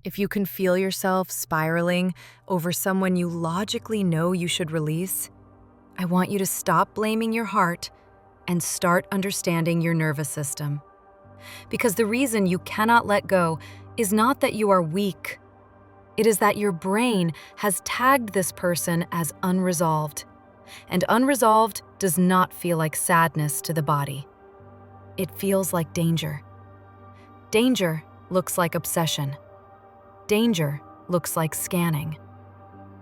if you can feel yourself spiraling over someone you logically know you should release, I want you to stop blaming your heart and start understanding your nervous system. Because the reason you cannot let go is not that you are weak. It is that your brain has tagged this person as unresolved. And unresolved does not feel like sadness to the body. It feels like danger. Danger looks like obsession. Danger looks like scanning.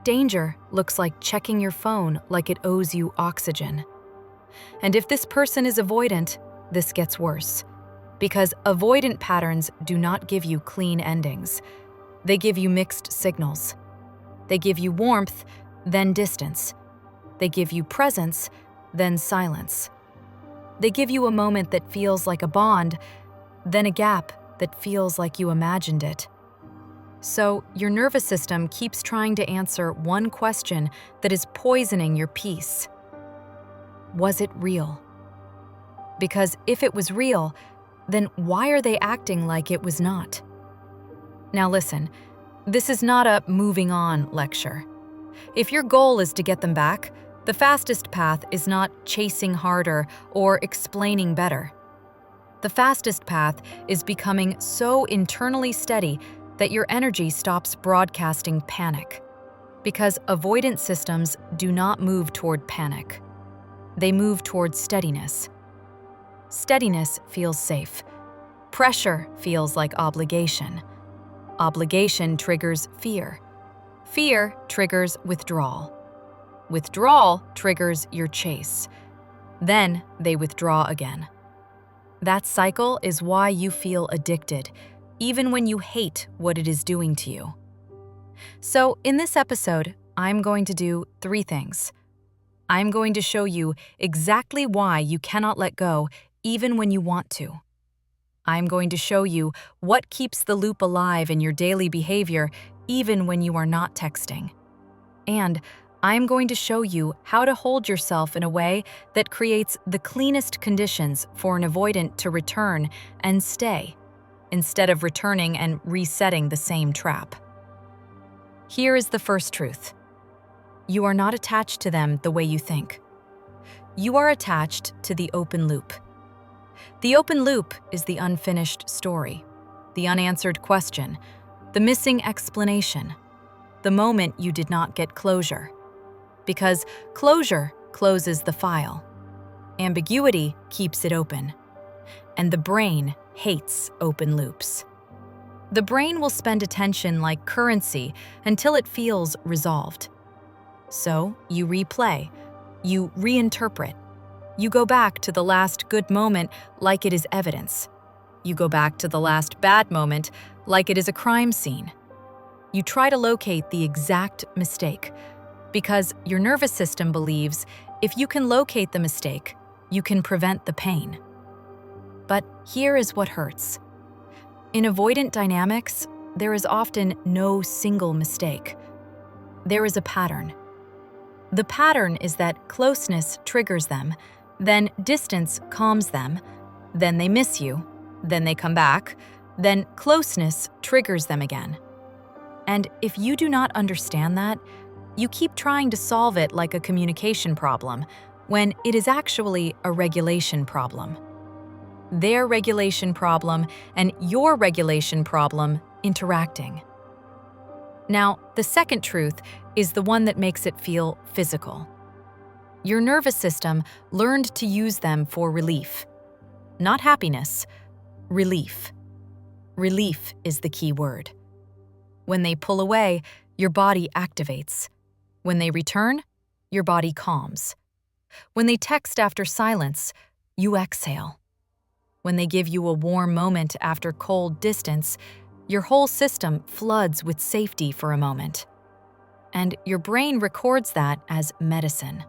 Danger looks like checking your phone like it owes you oxygen. And if this person is avoidant, this gets worse. Because avoidant patterns do not give you clean endings. They give you mixed signals. They give you warmth, then distance. They give you presence, then silence. They give you a moment that feels like a bond, then a gap that feels like you imagined it. So your nervous system keeps trying to answer one question that is poisoning your peace. Was it real? Because if it was real, then why are they acting like it was not? Now listen, this is not a moving on lecture. If your goal is to get them back, the fastest path is not chasing harder or explaining better. The fastest path is becoming so internally steady that your energy stops broadcasting panic. Because avoidant systems do not move toward panic. They move toward steadiness. Steadiness feels safe. Pressure feels like obligation. Obligation triggers fear. Fear triggers withdrawal. Withdrawal triggers your chase. Then they withdraw again. That cycle is why you feel addicted, even when you hate what it is doing to you. So in this episode, I'm going to do 3 things. I'm going to show you exactly why you cannot let go even when you want to. I'm going to show you what keeps the loop alive in your daily behavior even when you are not texting. And I'm going to show you how to hold yourself in a way that creates the cleanest conditions for an avoidant to return and stay, instead of returning and resetting the same trap. Here is the first truth. You are not attached to them the way you think. You are attached to the open loop. The open loop is the unfinished story, the unanswered question, the missing explanation, the moment you did not get closure. Because closure closes the file. Ambiguity keeps it open. And the brain hates open loops. The brain will spend attention like currency until it feels resolved. So you replay, you reinterpret. You go back to the last good moment like it is evidence. You go back to the last bad moment like it is a crime scene. You try to locate the exact mistake, because your nervous system believes if you can locate the mistake, you can prevent the pain. But here is what hurts. In avoidant dynamics, there is often no single mistake. There is a pattern. The pattern is that closeness triggers them, then distance calms them, then they miss you, then they come back, then closeness triggers them again. And if you do not understand that, you keep trying to solve it like a communication problem, when it is actually a regulation problem. Their regulation problem and your regulation problem interacting. Now, the second truth is the one that makes it feel physical. Your nervous system learned to use them for relief. Not happiness, relief. Relief is the key word. When they pull away, your body activates. When they return, your body calms. When they text after silence, you exhale. When they give you a warm moment after cold distance, your whole system floods with safety for a moment. And your brain records that as medicine.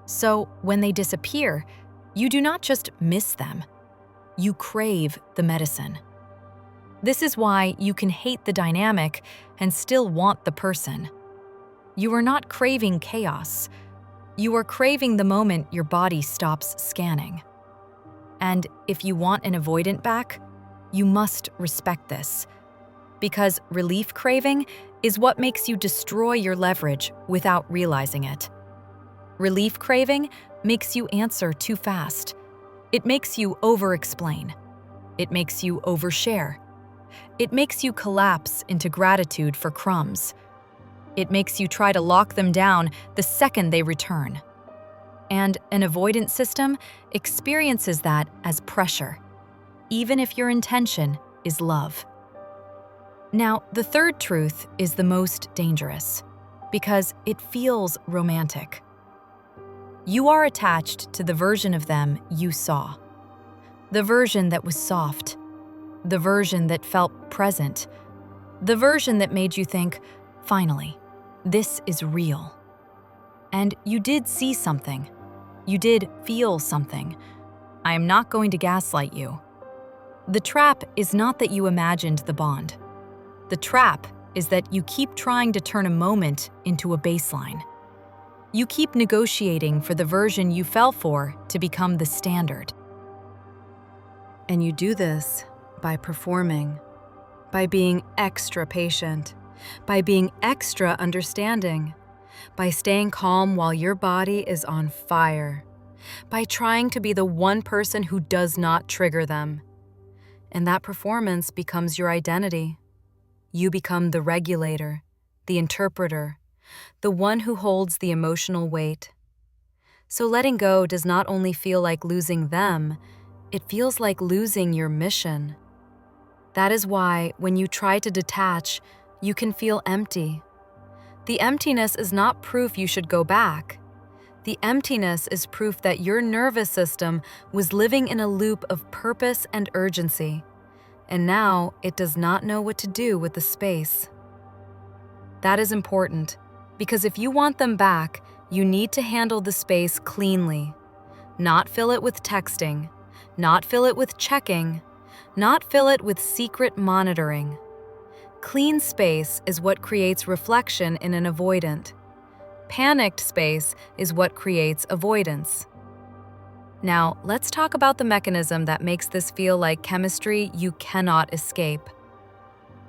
So when they disappear, you do not just miss them. You crave the medicine. This is why you can hate the dynamic and still want the person. You are not craving chaos. You are craving the moment your body stops scanning. And if you want an avoidant back, you must respect this. Because relief craving is what makes you destroy your leverage without realizing it. Relief craving makes you answer too fast. It makes you over-explain. It makes you overshare. It makes you collapse into gratitude for crumbs. It makes you try to lock them down the second they return. And an avoidant system experiences that as pressure, even if your intention is love. Now, the third truth is the most dangerous, because it feels romantic. You are attached to the version of them you saw. The version that was soft. The version that felt present. The version that made you think, finally, this is real. And you did see something. You did feel something. I am not going to gaslight you. The trap is not that you imagined the bond. The trap is that you keep trying to turn a moment into a baseline. You keep negotiating for the version you fell for to become the standard. And you do this by performing, by being extra patient, by being extra understanding, by staying calm while your body is on fire, by trying to be the one person who does not trigger them. And that performance becomes your identity. You become the regulator, the interpreter, the one who holds the emotional weight. So letting go does not only feel like losing them, it feels like losing your mission. That is why, when you try to detach, you can feel empty. The emptiness is not proof you should go back. The emptiness is proof that your nervous system was living in a loop of purpose and urgency, and now it does not know what to do with the space. That is important, because if you want them back, you need to handle the space cleanly. Not fill it with texting, not fill it with checking, not fill it with secret monitoring. Clean space is what creates reflection in an avoidant. Panicked space is what creates avoidance. Now, let's talk about the mechanism that makes this feel like chemistry you cannot escape.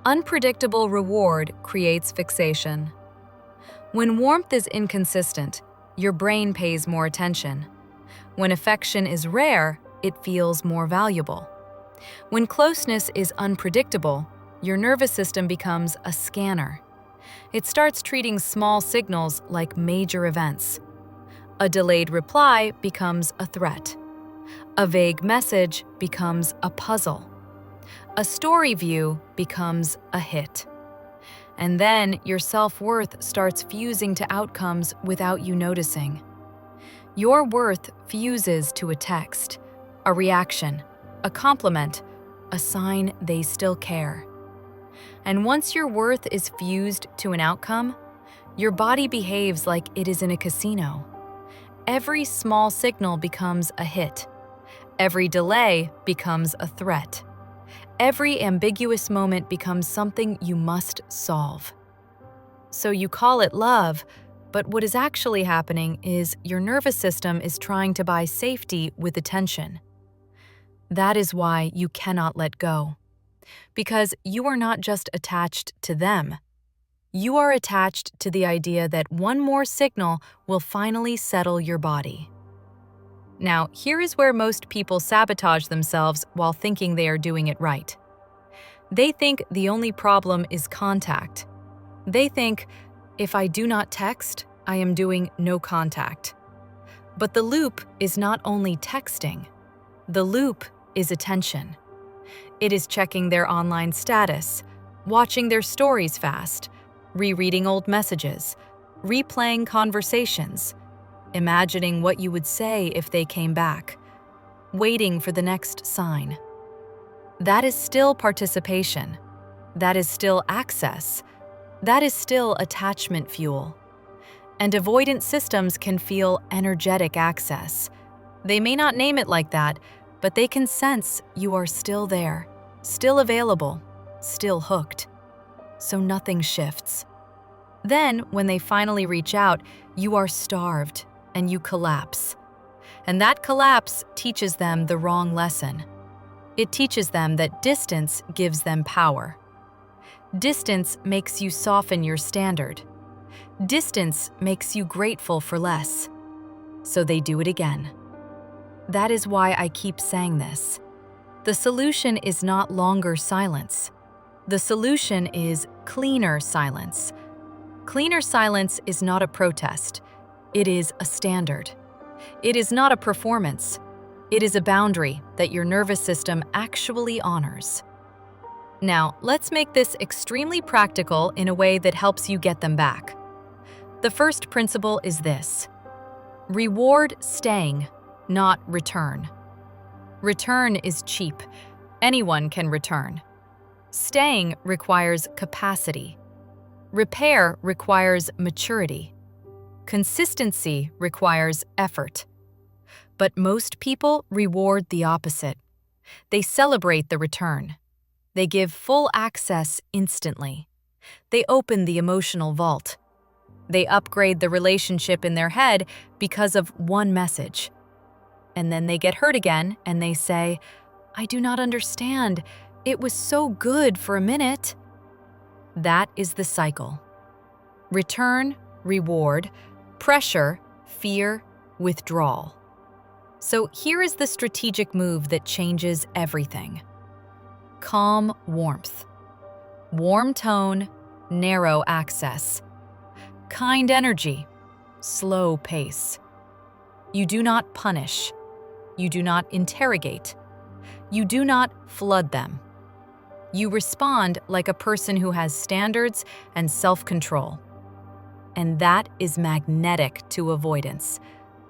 Unpredictable reward creates fixation. When warmth is inconsistent, your brain pays more attention. When affection is rare, it feels more valuable. When closeness is unpredictable, your nervous system becomes a scanner. It starts treating small signals like major events. A delayed reply becomes a threat. A vague message becomes a puzzle. A story view becomes a hit. And then your self-worth starts fusing to outcomes without you noticing. Your worth fuses to a text, a reaction, a compliment, a sign they still care. And once your worth is fused to an outcome, your body behaves like it is in a casino. Every small signal becomes a hit. Every delay becomes a threat. Every ambiguous moment becomes something you must solve. So you call it love, but what is actually happening is your nervous system is trying to buy safety with attention. That is why you cannot let go. Because you are not just attached to them. You are attached to the idea that one more signal will finally settle your body. Now, here is where most people sabotage themselves while thinking they are doing it right. They think the only problem is contact. They think, if I do not text, I am doing no contact. But the loop is not only texting. The loop is attention. It is checking their online status, watching their stories fast, rereading old messages, replaying conversations, imagining what you would say if they came back, waiting for the next sign. That is still participation. That is still access. That is still attachment fuel. And avoidant systems can feel energetic access. They may not name it like that, but they can sense you are still there, still available, still hooked. So nothing shifts. Then, when they finally reach out, you are starved and you collapse. And that collapse teaches them the wrong lesson. It teaches them that distance gives them power. Distance makes you soften your standard. Distance makes you grateful for less. So they do it again. That is why I keep saying this. The solution is not longer silence. The solution is cleaner silence. Cleaner silence is not a protest. It is a standard. It is not a performance. It is a boundary that your nervous system actually honors. Now, let's make this extremely practical in a way that helps you get them back. The first principle is this: reward staying, not return. Return is cheap. Anyone can return. Staying requires capacity. Repair requires maturity. Consistency requires effort. But most people reward the opposite. They celebrate the return. They give full access instantly. They open the emotional vault. They upgrade the relationship in their head because of one message. And then they get hurt again and they say, "I do not understand. It was so good for a minute." That is the cycle. Return, reward, pressure, fear, withdrawal. So here is the strategic move that changes everything. Calm warmth. Warm tone, narrow access. Kind energy, slow pace. You do not punish. You do not interrogate. You do not flood them. You respond like a person who has standards and self-control. And that is magnetic to avoidance,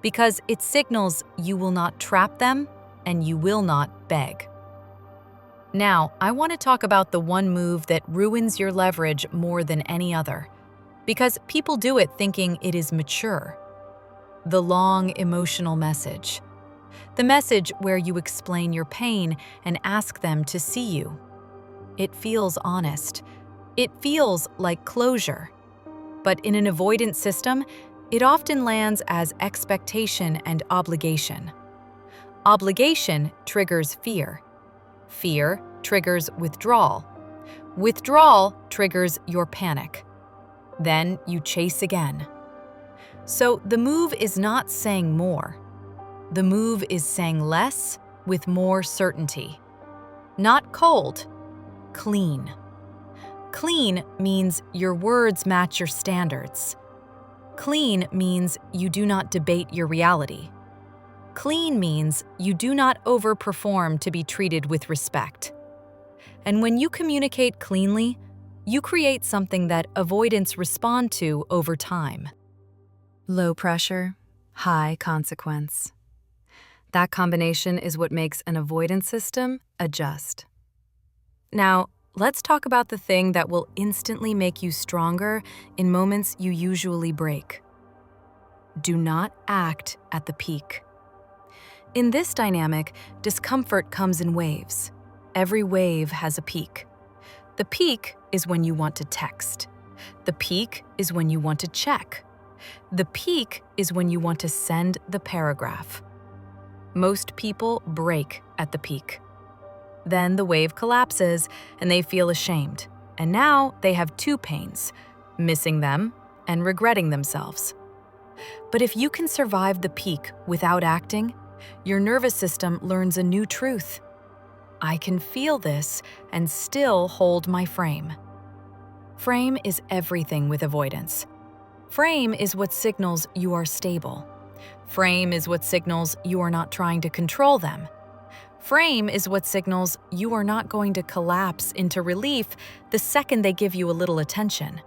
because it signals you will not trap them and you will not beg. Now, I want to talk about the one move that ruins your leverage more than any other, because people do it thinking it is mature. The long emotional message. The message where you explain your pain and ask them to see you. It feels honest. It feels like closure. But in an avoidant system, it often lands as expectation and obligation. Obligation triggers fear. Fear triggers withdrawal. Withdrawal triggers your panic. Then you chase again. So the move is not saying more. The move is saying less with more certainty. Not cold, clean. Clean means your words match your standards. Clean means you do not debate your reality. Clean means you do not overperform to be treated with respect. And when you communicate cleanly, you create something that avoidants respond to over time. Low pressure, high consequence. That combination is what makes an avoidance system adjust. Now, let's talk about the thing that will instantly make you stronger in moments you usually break. Do not act at the peak. In this dynamic, discomfort comes in waves. Every wave has a peak. The peak is when you want to text. The peak is when you want to check. The peak is when you want to send the paragraph. Most people break at the peak. Then the wave collapses and they feel ashamed. And now they have two pains, missing them and regretting themselves. But if you can survive the peak without acting, your nervous system learns a new truth. I can feel this and still hold my frame. Frame is everything with avoidance. Frame is what signals you are stable. Frame is what signals you are not trying to control them. Frame is what signals you are not going to collapse into relief the second they give you a little attention.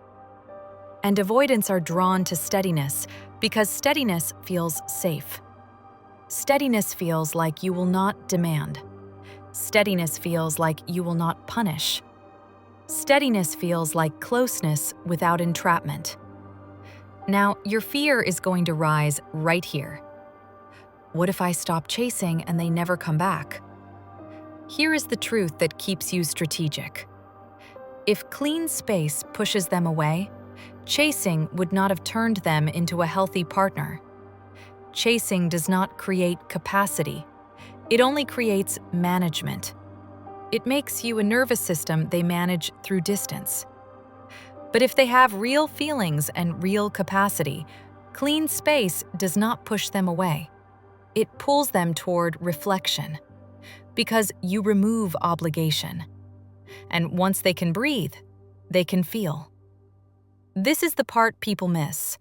And avoidants are drawn to steadiness because steadiness feels safe. Steadiness feels like you will not demand. Steadiness feels like you will not punish. Steadiness feels like closeness without entrapment. Now, your fear is going to rise right here. What if I stop chasing and they never come back? Here is the truth that keeps you strategic. If clean space pushes them away, chasing would not have turned them into a healthy partner. Chasing does not create capacity. It only creates management. it makes you a nervous system they manage through distance. But if they have real feelings and real capacity, clean space does not push them away. It pulls them toward reflection, because you remove obligation. And once they can breathe, they can feel. This is the part people miss.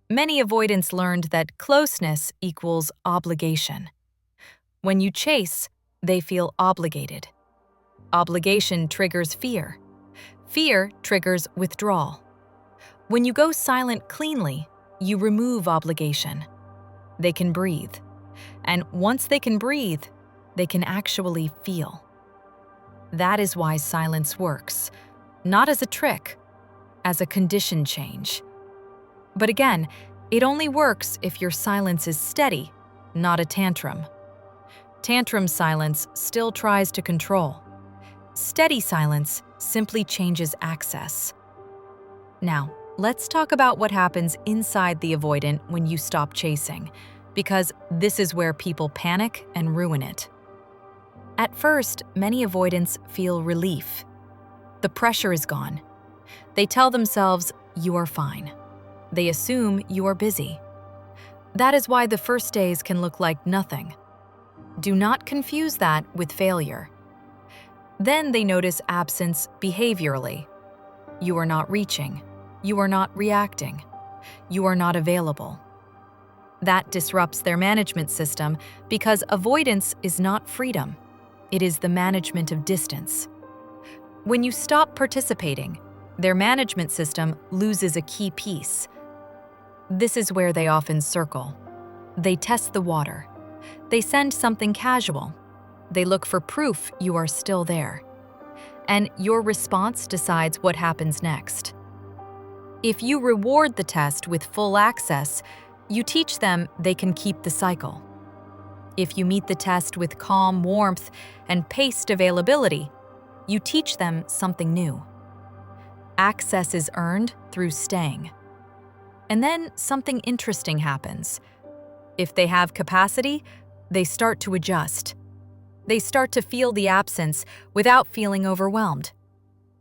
Many avoidants learned that closeness equals obligation. When you chase, they feel obligated. Obligation triggers fear. Fear triggers withdrawal. When you go silent cleanly, you remove obligation. They can breathe. And once they can breathe, they can actually feel. That is why silence works, not as a trick, as a condition change. But again, it only works if your silence is steady, not a tantrum. Tantrum silence still tries to control. Steady silence simply changes access. Now, let's talk about what happens inside the avoidant when you stop chasing, because this is where people panic and ruin it. At first, many avoidants feel relief. The pressure is gone. They tell themselves, "You are fine." They assume you are busy. That is why the first days can look like nothing. Do not confuse that with failure. Then they notice absence behaviorally. You are not reaching. You are not reacting. You are not available. That disrupts their management system because avoidance is not freedom. It is the management of distance. When you stop participating, their management system loses a key piece. This is where they often circle. They test the water. They send something casual. They look for proof you are still there. And your response decides what happens next. If you reward the test with full access, you teach them they can keep the cycle. If you meet the test with calm warmth and paced availability, you teach them something new. Access is earned through staying. And then something interesting happens. If they have capacity, they start to adjust. They start to feel the absence without feeling overwhelmed.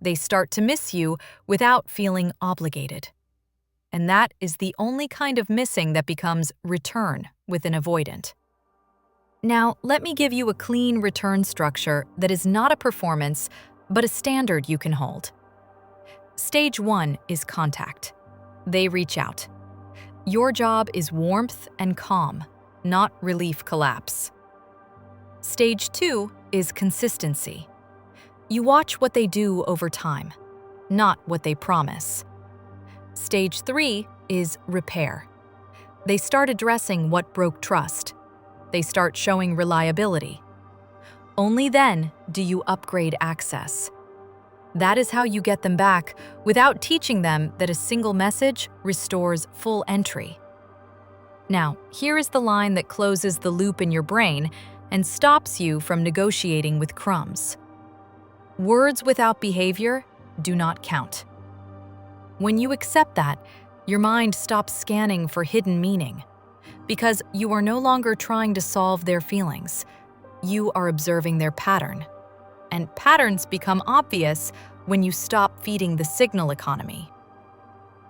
They start to miss you without feeling obligated. And that is the only kind of missing that becomes return with an avoidant. Now, let me give you a clean return structure that is not a performance, but a standard you can hold. Stage 1 is contact. They reach out. Your job is warmth and calm, not relief collapse. Stage 2 is consistency. You watch what they do over time, not what they promise. Stage 3 is repair. They start addressing what broke trust. They start showing reliability. Only then do you upgrade access. That is how you get them back without teaching them that a single message restores full entry. Now, here is the line that closes the loop in your brain and stops you from negotiating with crumbs. Words without behavior do not count. When you accept that, your mind stops scanning for hidden meaning, because you are no longer trying to solve their feelings. You are observing their pattern. And patterns become obvious when you stop feeding the signal economy.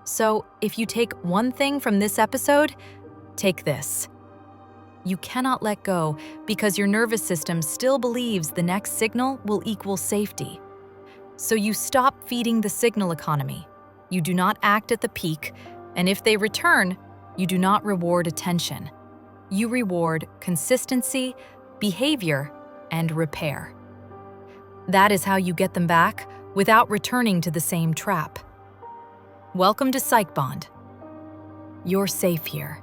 So, if you take one thing from this episode, take this. You cannot let go because your nervous system still believes the next signal will equal safety. So you stop feeding the signal economy. You do not act at the peak, and if they return, you do not reward attention. You reward consistency, behavior, and repair. That is how you get them back without returning to the same trap. Welcome to PsychBond. You're safe here.